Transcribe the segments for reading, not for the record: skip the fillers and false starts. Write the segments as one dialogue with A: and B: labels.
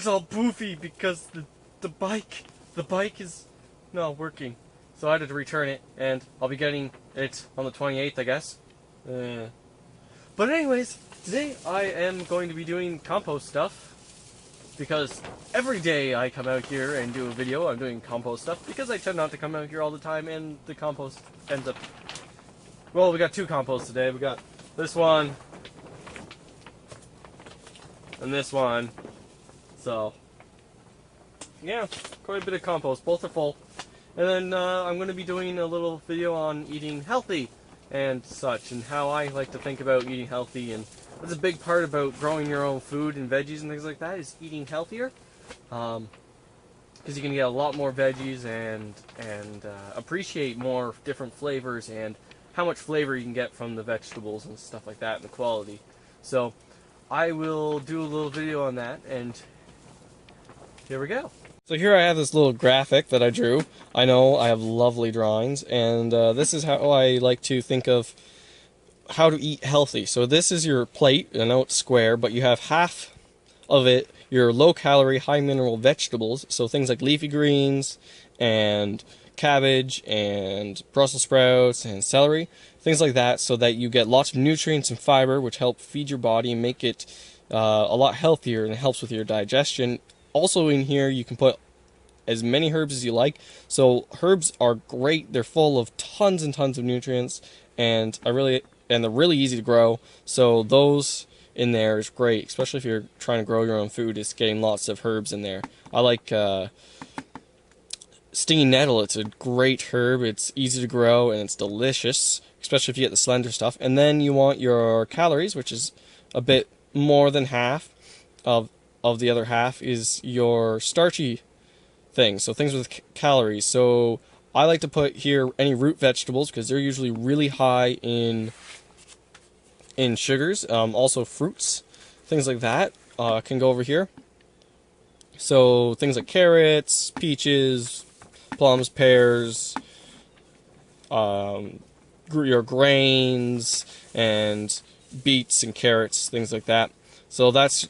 A: car's all poofy because the bike is not working. So I had to return it, and I'll be getting it on the 28th, I guess. But anyways, today I am going to be doing compost stuff. Because every day I come out here and do a video, I'm doing compost stuff. Because I tend not to come out here all the time, and the compost ends up... Well, we got two composts today. We got this one and this one. So, yeah, quite a bit of compost. Both are full. And then I'm going to be doing a little video on eating healthy and such, and how I like to think about eating healthy. And that's a big part about growing your own food and veggies and things like that, is eating healthier. Because you can get a lot more veggies and appreciate more different flavors and how much flavor you can get from the vegetables and stuff like that, and the quality. So I will do a little video on that, and here we go. So here I have this little graphic that I drew. I know I have lovely drawings, and this is how I like to think of how to eat healthy. So this is your plate. I know it's square, but you have half of it your low-calorie, high-mineral vegetables. So things like leafy greens and cabbage and Brussels sprouts and celery, things like that, so that you get lots of nutrients and fiber, which help feed your body and make it a lot healthier, and it helps with your digestion. Also in here you can put as many herbs as you like. So herbs are great. They're full of tons and tons of nutrients, and they're really easy to grow. So those in there is great, especially if you're trying to grow your own food, is getting lots of herbs in there. I like stinging nettle. It's a great herb. It's easy to grow and it's delicious, especially if you get the slender stuff. And then you want your calories, which is a bit more than half of the other half is your starchy things. So things with calories. So I like to put here any root vegetables because they're usually really high in sugars. Also fruits, things like that can go over here. So things like carrots, peaches, plums, pears, your grains, and beets and carrots, things like that. So that's,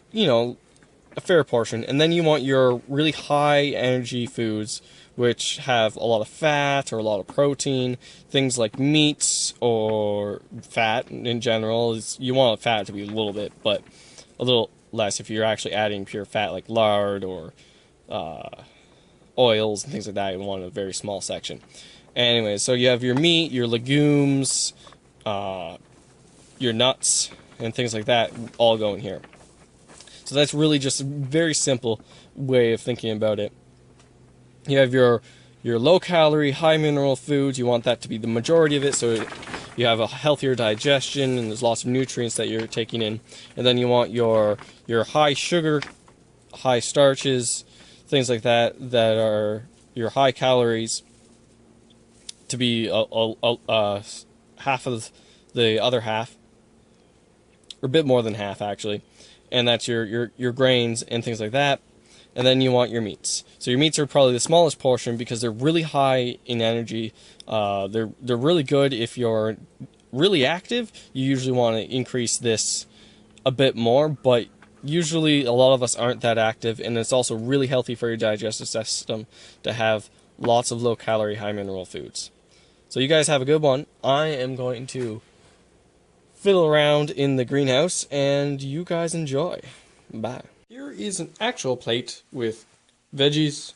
A: a fair portion. And then you want your really high energy foods, which have a lot of fat or a lot of protein. Things like meats or fat in general. You want fat to be a little bit, but a little less if you're actually adding pure fat like lard or oils and things like that. You want a very small section. Anyway, so you have your meat, your legumes, your nuts, and things like that all go in here. So that's really just a very simple way of thinking about it. You have your low-calorie, high-mineral foods. You want that to be the majority of it, so you have a healthier digestion and there's lots of nutrients that you're taking in. And then you want your high sugar, high starches, things like that are your high calories to be half of the other half, or a bit more than half actually. And that's your grains and things like that. And then you want your meats. So your meats are probably the smallest portion because they're really high in energy. They're really good if you're really active. You usually want to increase this a bit more, but usually a lot of us aren't that active, and it's also really healthy for your digestive system to have lots of low-calorie, high-mineral foods. So you guys have a good one. I am going to fiddle around in the greenhouse, and you guys enjoy. Bye. Here is an actual plate with veggies,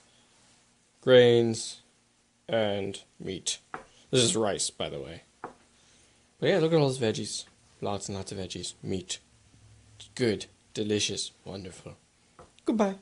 A: grains, and meat. This is rice, by the way. But yeah, look at all those veggies. Lots and lots of veggies. Meat. Good. Delicious. Wonderful. Goodbye.